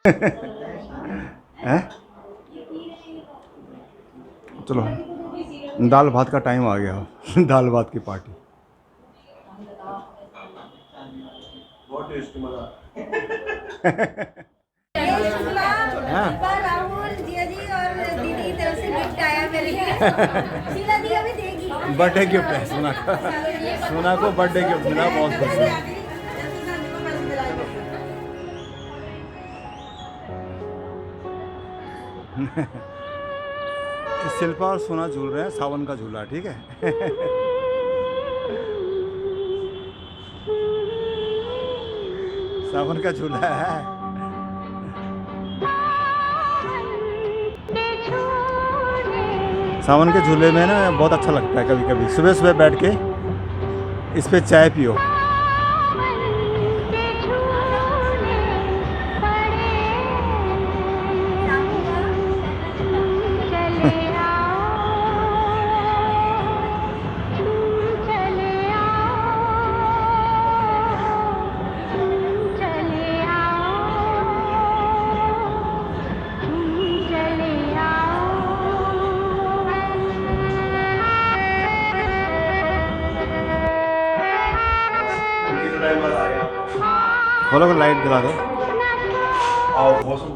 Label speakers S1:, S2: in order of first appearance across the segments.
S1: हैं? चलो दाल भात का टाइम आ गया। दाल भात की पार्टी।
S2: बहुत टेस्टी मजा।
S1: हाँ।
S3: राहुल जिया जी और दीदी की तरफ से गिफ्ट आया मेरे लिए। शीला जी अभी देगी।
S1: बर्थडे गिफ्ट है सोना का। सोना को बर्थडे गिफ्ट मिला, बहुत खुश है। शिल्पा और सोना झूल रहे हैं सावन का झूला, ठीक है। सावन का झूला है। सावन के झूले में ना बहुत अच्छा लगता है, कभी कभी सुबह सुबह बैठ के इस पे चाय पियो। खोलो, लाइट जला दो।
S2: आओ मौसम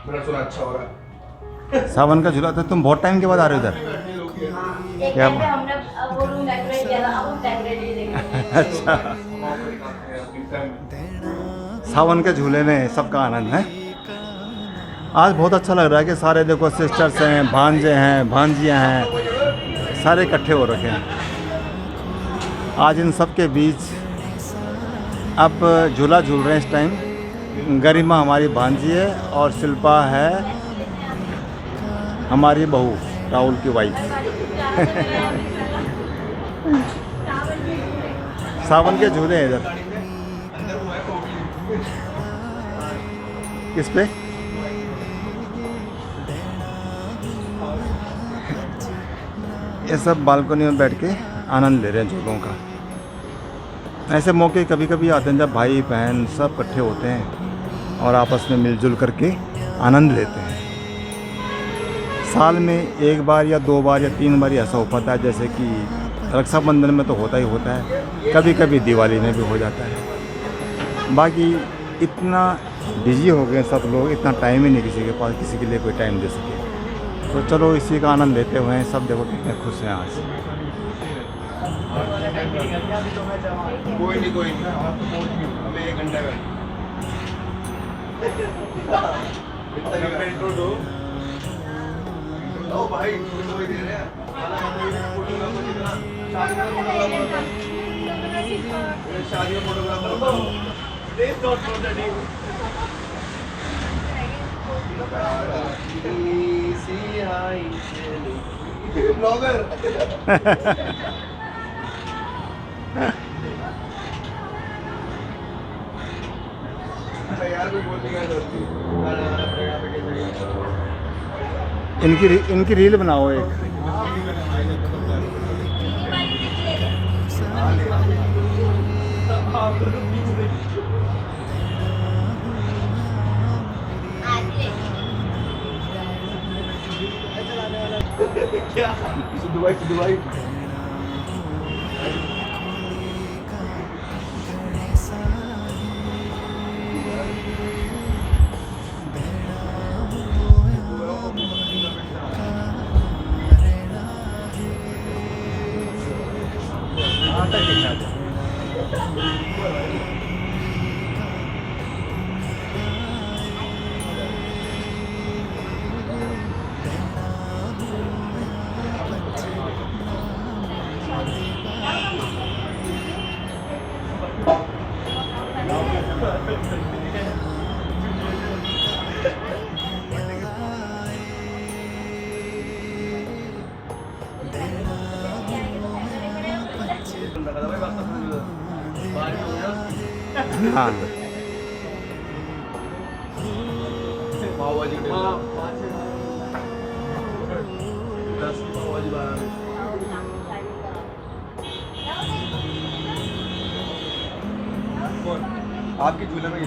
S2: मेरा सुना अच्छा हो रहा है।
S1: सावन का झूला था। तुम बहुत टाइम के बाद आ रहे हो इधर?
S3: एक
S1: क्या?
S3: टाइम पे हमने वो रूम डेकोरेट किया था, अब हम डेकोरेट
S1: अच्छा। सावन के झूले में सबका आनंद है। आज बहुत अच्छा लग रहा है कि सारे देखो सिस्टर्स हैं, भांजे हैं, भांजियाँ हैं, सारे इकट्ठे हो रखे हैं। आज इन सब के बीच अब झूला झूल रहे हैं इस टाइम। गरिमा हमारी भांजी है और शिल्पा है हमारी बहू, राहुल की वाइफ। सावन के झूले हैं इधर। किस पे? ये सब बालकनी में बैठ के आनंद ले रहे हैं झूलों का। ऐसे मौके कभी कभी आते हैं जब भाई बहन सब इकट्ठे होते हैं और आपस में मिलजुल करके आनंद लेते हैं। साल में एक बार या 2 बार या 3 बार ऐसा हो पाता है, जैसे कि रक्षाबंधन में तो होता ही होता है, कभी कभी दिवाली में भी हो जाता है। बाकी इतना बिजी हो गए सब लोग, इतना टाइम ही नहीं किसी के पास किसी के लिए कोई टाइम दे सके। तो चलो इसी का आनंद लेते हुए सब देखो कितने खुश हैं आज।
S2: कोई नहीं हमें 1 घंटे में ओ भाई कोई दे रहे हैं शादी में फोटोग्राफर ब्लॉगर।
S1: इनकी रील बनाओ एक।
S2: क्या दुबई दुबई
S1: हाँ
S2: आपकी झूले में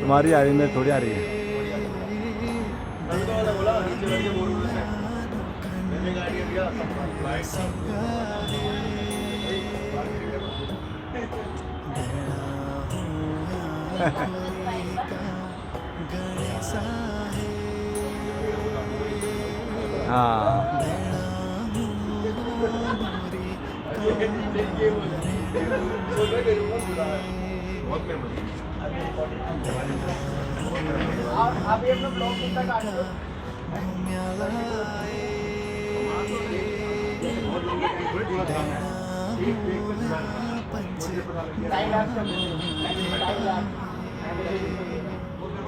S1: तुम्हारी आ रही, मेरी थोड़ी आ रही है। हाँ
S2: आप ये अपना ब्लॉग कितना काट दो।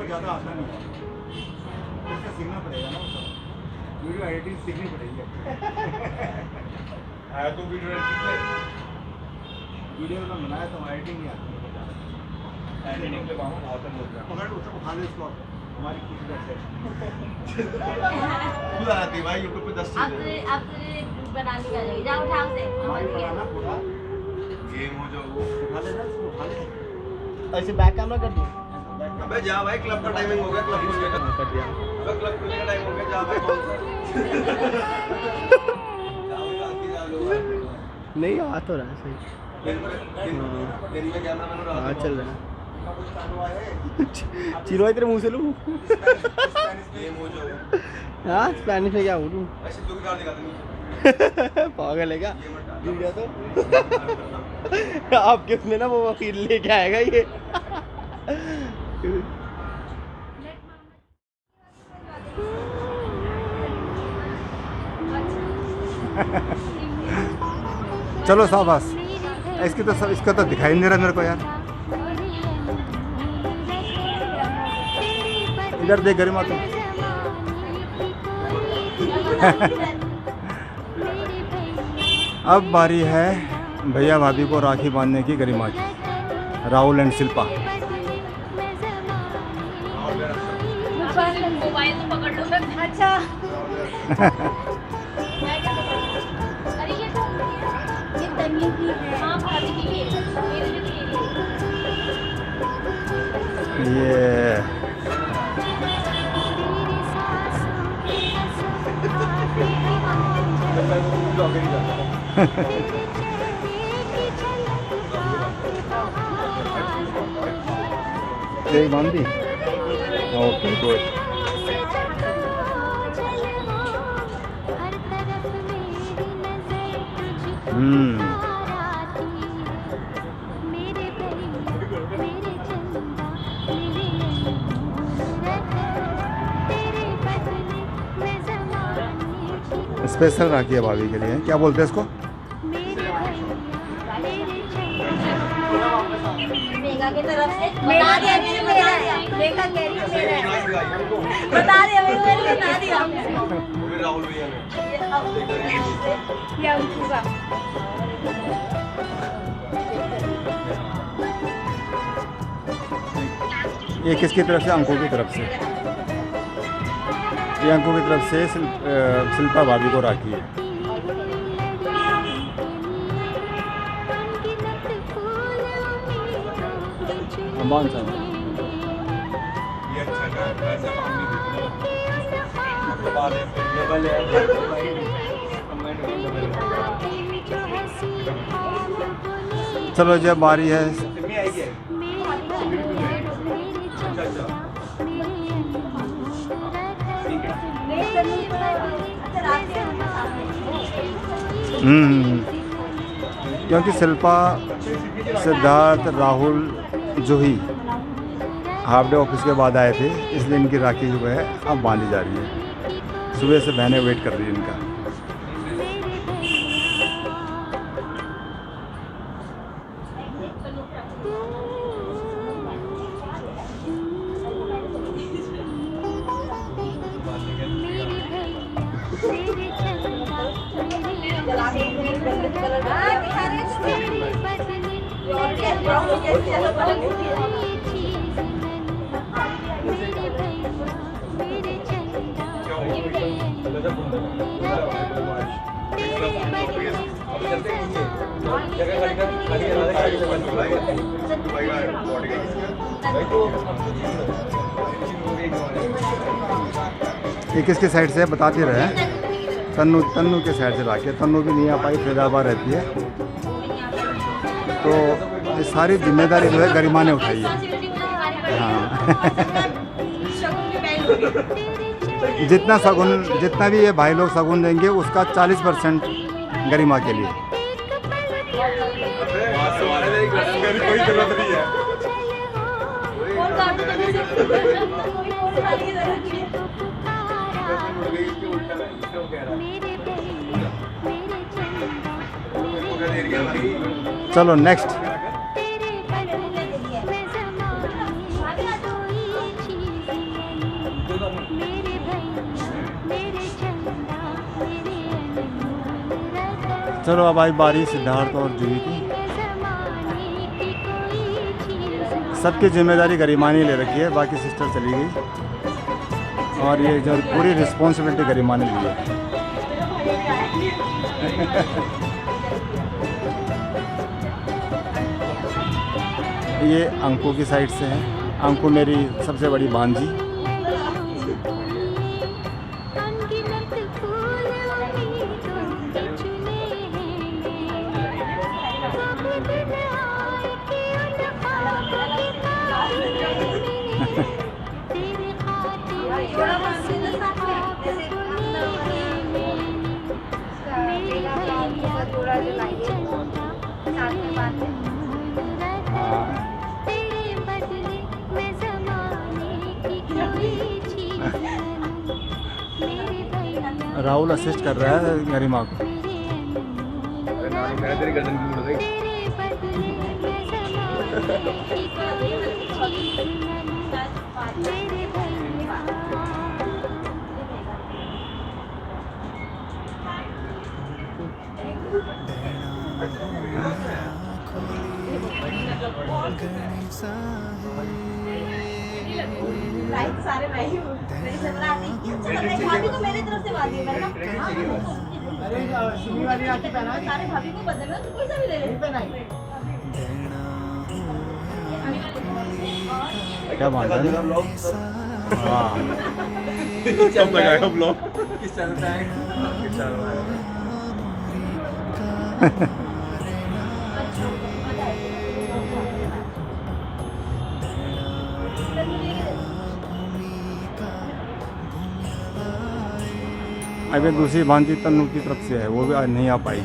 S1: ज़्यादा आसान है, इसका सीखना पड़ेगा ना, वीडियो एडिटिंग सीखनी पड़ेगी।
S2: आया तो वीडियो
S1: वीडियो में बनाया तो एडिटिंग नहीं आती है।
S2: एडिटिंग के बाहर बहुत बोल रहा
S1: पकड़ उसको खा ले इसको, हमारी खुशी का सेट।
S2: खुद आती भाई यूट्यूब पे 10 चीजें
S3: अब बनाने का जाएगी, जाओ उठाओ से
S1: हमारी बनाना पूरा
S2: गेम हो जो
S1: उठा लेना, इसको उठा ले।
S4: ऐसे बैक कैमरा कर दो।
S2: अबे जा भाई, क्लब का टाइमिंग हो गया, क्लब खुलने का
S4: कर दिया।
S2: अबे क्लब खुलने का टाइम हो गया, जा भाई कौन सा जाओ आके जा लो
S4: नहीं आ तो रहा है सही।
S2: दिन में कैमरा मैन
S4: हाँ चल रहा है। चिरो तेरे मुंह से लूँ।
S2: गेम हो जो
S4: हाँ स्पेनिश में क्या बोलूँ?
S2: ऐसे तो कार दिखा देंगे
S4: पागल है क्या?
S2: ये मत
S4: गिर गया तो आपके उसमें ना वो वकील लेके आएगा ये।
S1: चलो शाबाश, इसकी तो सब, इसका तो दिखाई नहीं रहा मेरे को यार। इधर देख गरिमा तुम। अब बारी है भैया भाभी को राखी बांधने की गरिमा की, राहुल एंड शिल्पा।
S3: मोबाइल तो पकड़ लो। अच्छा अरे ये तो ये तन्वी की है। हाँ भाभी की है, मेरे लिए
S1: ये एक बांधी। Okay good. स्पेशल राखी है भाभी के लिए। क्या बोलते हैं इसको?
S3: मेगा की तरफ से बता दिया, मेरा है, मेगा कह रही है मेरा है, बता दिया, मैंने बता दिया।
S2: फिर राहुल भैया ने
S3: ये उठूंगा।
S1: ये किसकी तरफ से? अंकु की तरफ से। ये अंकु की तरफ से शिल्पा भाभी को राखी है। अम्बान साहब
S2: ये अच्छा है, ऐसा काम नहीं देखना बाद में
S1: चलो जब बारी है
S2: कितनी आएगी
S1: क्योंकि शिल्पा, सिद्धार्थ, राहुल, जूही हाफ डे ऑफिस के बाद आए थे, इसलिए इनकी राखी जो है अब बांधी जा रही है। सुबह से बहनें वेट कर रही है इनका। ये किसके साइड से है बताते रहे। तन्नू तन्नू के साइड से लाके, तन्नू भी नहीं आ पाई, फैजाबाद रहती है। तो ये सारी जिम्मेदारी जो है गरिमा ने उठाई है। हाँ जितना भी ये भाई लोग शगुन देंगे उसका 40% गरिमा के लिए।
S2: कोई जरूरत नहीं है।
S1: चलो नेक्स्ट। चलो अब आई बारी सिद्धार्थ और जूही की। सबकी जिम्मेदारी गरिमा ने ले रखी है, बाकी सिस्टर चली गई और ये जो पूरी रिस्पॉन्सिबिलिटी गरिमा ने ली है। ये अंकु की साइड से है। अंकु मेरी सबसे बड़ी भांजी। राहुल असिस्ट कर रहा है गरिमा को।
S2: अरे नानी मैंने तेरी गर्दन क्यों मुड़ गई?
S3: सारे मैं ही हूँ, मेरी समरा नहीं है। भाभी को मेरी तरफ से बात है मैंने कहा अरे सुनी वाली आके पहना सारे भाभी को बदल लो, कोई सा भी ले ले पहनाई।
S1: क्या बात है? हाँ
S2: कब लगाएगा ब्लॉग? किस चैनल पे आएगा? किस चैनल पे आएगा?
S1: अभी दूसरी भांजी तन्नू की तरफ से है, वो भी आज नहीं आ पाई।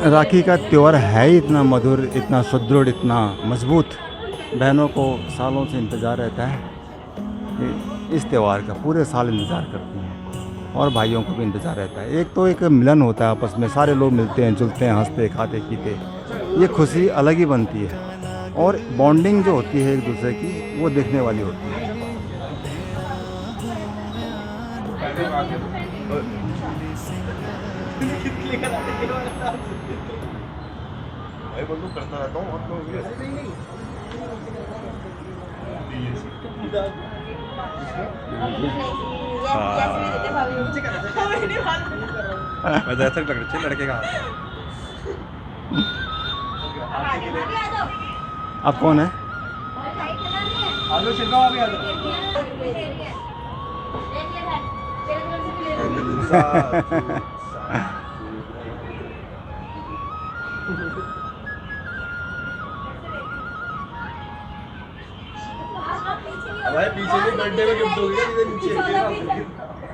S1: राखी का त्यौहार है ही इतना मधुर, इतना सुदृढ़, इतना मजबूत। बहनों को सालों से इंतज़ार रहता है इस त्यौहार का, पूरे साल इंतज़ार करती हैं और भाइयों को भी इंतज़ार रहता है। एक तो एक मिलन होता है आपस में, सारे लोग मिलते हैं, जुलते हैं, हंसते खाते पीते, ये खुशी अलग ही बनती है। और बॉन्डिंग जो होती है एक दूसरे की, वो देखने वाली होती है।
S2: भाई बोल तो करता रहता हूँ और तो मैं ऐसा लग रहा है लड़के का
S1: आप कौन है?
S2: आलू छिलका आ गया भाई पीछे भी गड्ढे में गिफ्ट हो गया इधर नीचे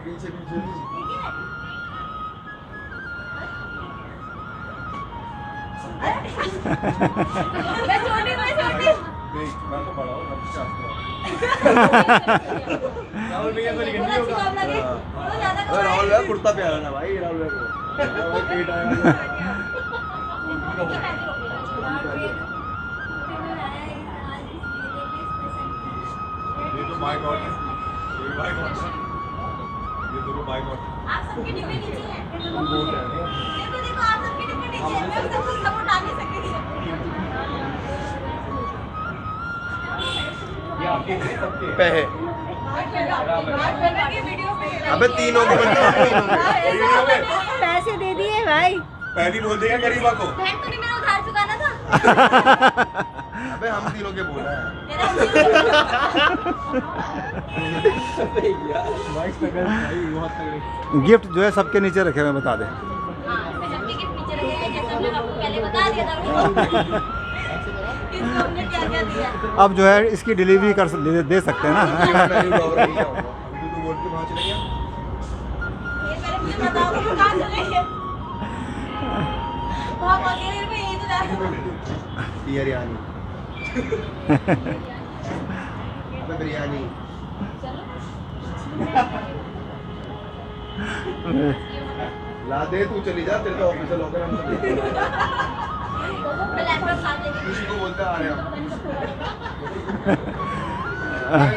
S2: पीछे पीछे
S3: मैं छोटी
S2: देख मैं तो बड़ा हूँ मैं तो चाहता हूँ राहुल भैया को निकल नहीं होगा राहुल भैया कुर्ता प्यारा ना भाई राहुल भैया को भाई पेट आया ये तो माय गॉड है ये माय गॉड ये तो माय गॉड
S3: आप सबके डिब्बे नीचे हैं
S2: हम बोल रहे हैं
S3: देखो देखो आप सबके डिब्बे नीचे हैं मैं सबको सब उठा नहीं सकती
S2: ये आपके हैं सबके
S4: पैसे अबे तीनों के बंदे
S3: पैसे दे दिए भाई
S2: पहली बोल देगा गरीबा को
S3: बहन तूने मेरा उधार चुकाना था
S4: अबे हम तीनों के बोल रहे हैं
S1: गिफ्ट जो है सबके नीचे रखे हुए हैं, बता दे।
S3: हाँ, मैं सबके गिफ्ट नीचे रखे हैं जैसा हमने आपको पहले बता दिया था इसको हमने क्या क्या दिया
S1: अब जो है इसकी डिलीवरी दे सकते हैं ना।
S2: तू बोल के वहाँ चले गया
S3: ये पहले मुझे बताओ कि कहाँ चलेंगे वहाँ वगैरह में यही तो जाना
S4: बिरयानी अबे बिरयानी ला दे तू चली जा तेरे तो ऑफिस से लॉकर हम
S3: मैं लैपटॉप साथ लेके
S4: किसी को बोलते आ रहे हैं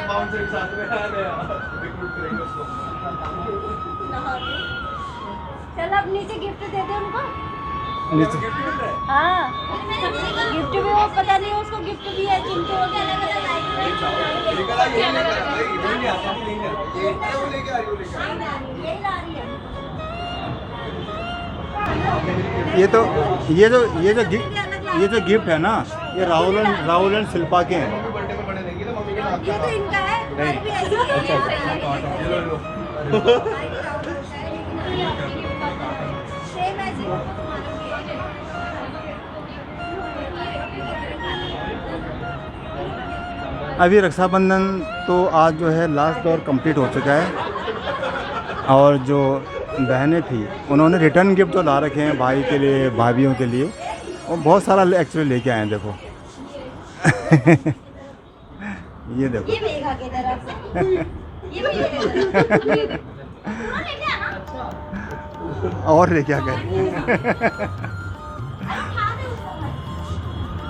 S4: बाउंसर के साथ में आ रहे हैं रिक्रूट करेंगे उसको
S3: चल अब नीचे गिफ्ट दे दे उनको
S1: नीचे
S3: हाँ गिफ्ट भी वो पता नहीं उसको गिफ्ट भी है चिंटू हो गया अलग अलग
S4: लेकर आ ये लेकर आ भाई नहीं आता नहीं है ये वो लेके आ रही वो लेके आ रही
S3: यही ला रही है
S1: ये जो गिफ्ट है ना, ये राहुल एंड शिल्पा के हैं।
S4: मम्मी बर्थडे पर बड़े देंगी तो मम्मी के नाम
S3: ये तो इनका है
S1: नहीं।
S3: भी ऐसी है
S4: ये लो
S3: सेम ऐसी
S1: अभी रक्षाबंधन तो आज जो है लास्ट दौर कंप्लीट हो चुका है, और जो बहनें थी उन्होंने रिटर्न गिफ्ट जो ला रखे हैं भाई के लिए, भाभीयों के लिए, वो बहुत सारा एक्चुअली लेके आए हैं। देखो ये देखो,
S3: ये मेघा की तरफ से ये मेघा की तरफ से ये देखो पूरा लेके आना
S1: और लेके आ गए।
S3: अरे खा दे उसको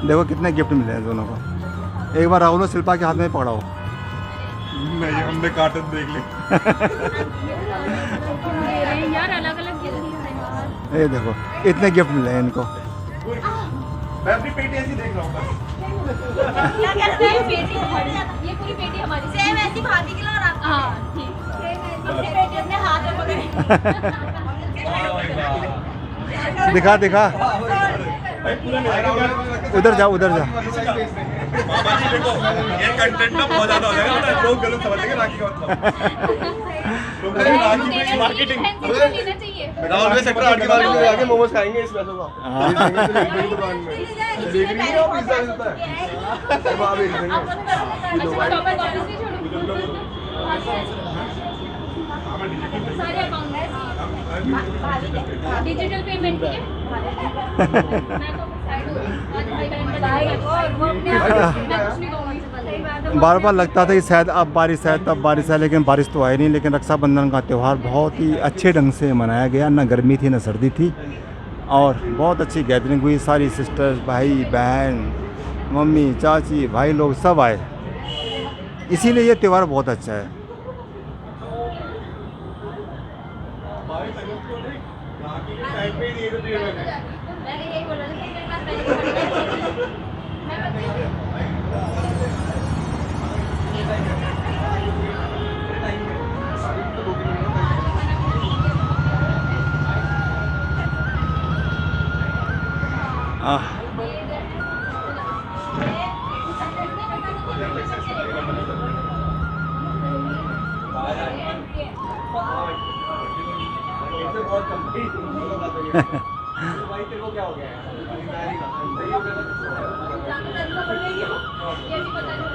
S1: देखो कितने गिफ्ट मिले हैं दोनों को। एक बार राहुल और शिल्पा के हाथ में पकड़ाओ।
S2: नहीं हमने कार्टन देख ली
S3: यार अलग अलग गिफ्ट
S1: ये देखो इतने गिफ्ट मिले हैं इनको।
S2: मैं अपनी पेटी ऐसी देख रहा हूँ बस
S3: क्या कहते हैं पेटी हमारी ये पूरी पेटी हमारी सेम ऐसी भाभी के लिए और आपका हां ठीक सेम ऐसी अपनी पेटी अपने हाथ में पकड़े
S1: दिखा दिखा, उधर जा उधर जा।
S2: मामा जी देखो ये कंटेंट ना बहुत ज्यादा हो जाएगा ना, लोग गलत समझ लेंगे राखी का मतलब लोग बोलेंगे राखी की मार्केटिंग
S4: राहुल भाई सेक्टर 8 के बारे में आगे मोमोज खाएंगे इस पैसों का
S1: हाँ।
S4: बेकरी दुकान में बेकरी नहीं वो पिज्जा मिलता है वहाँ बेच देंगे
S3: सारे अकाउंट है डिजिटल पेमेंट ठीक है मैं तो साइड हो
S1: बार बार लगता था कि शायद अब बारिश है तब बारिश है, लेकिन बारिश तो आई नहीं। लेकिन रक्षाबंधन का त्यौहार बहुत ही अच्छे ढंग से मनाया गया, ना गर्मी थी ना सर्दी थी, और बहुत अच्छी गैदरिंग हुई। सारी सिस्टर्स, भाई बहन, मम्मी चाची भाई लोग सब आए, इसीलिए ये त्यौहार बहुत अच्छा है।
S3: मैंने यही बोला था कि मेरे पास पहले मैं
S4: भाई तेरे को क्या हो गया है?
S3: ये भी पता नहीं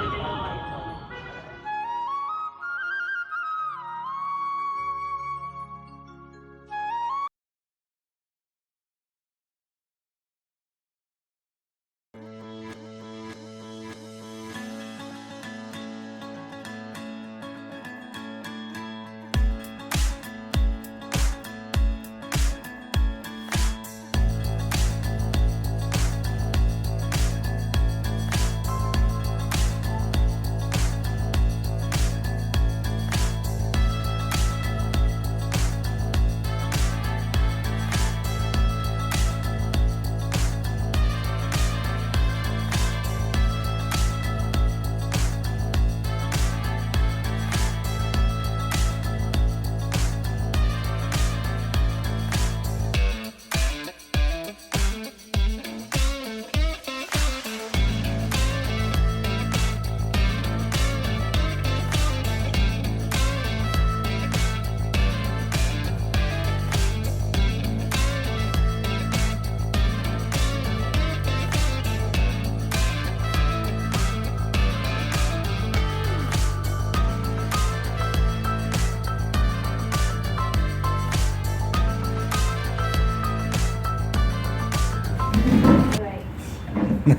S1: चलो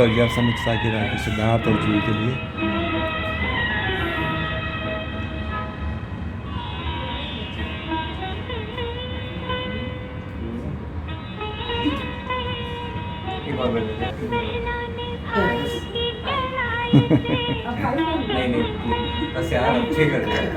S1: जी, अब समीक्षा की राखी सिद्धार्थ और जूही के लिए।
S4: एक और बोल देते नहीं बस यार अच्छे कर रहे हैं।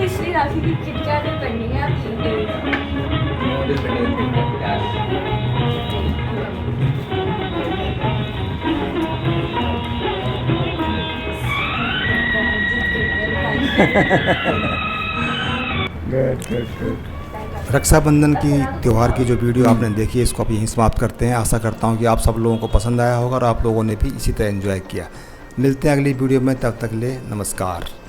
S3: पिछली राखी की किटकैट पहनी है
S1: रक्षाबंधन की त्यौहार की जो वीडियो आपने देखी है, इसको आप यहीं समाप्त करते हैं। आशा करता हूँ कि आप सब लोगों को पसंद आया होगा और आप लोगों ने भी इसी तरह एंजॉय किया। मिलते हैं अगली वीडियो में, तब तक ले नमस्कार।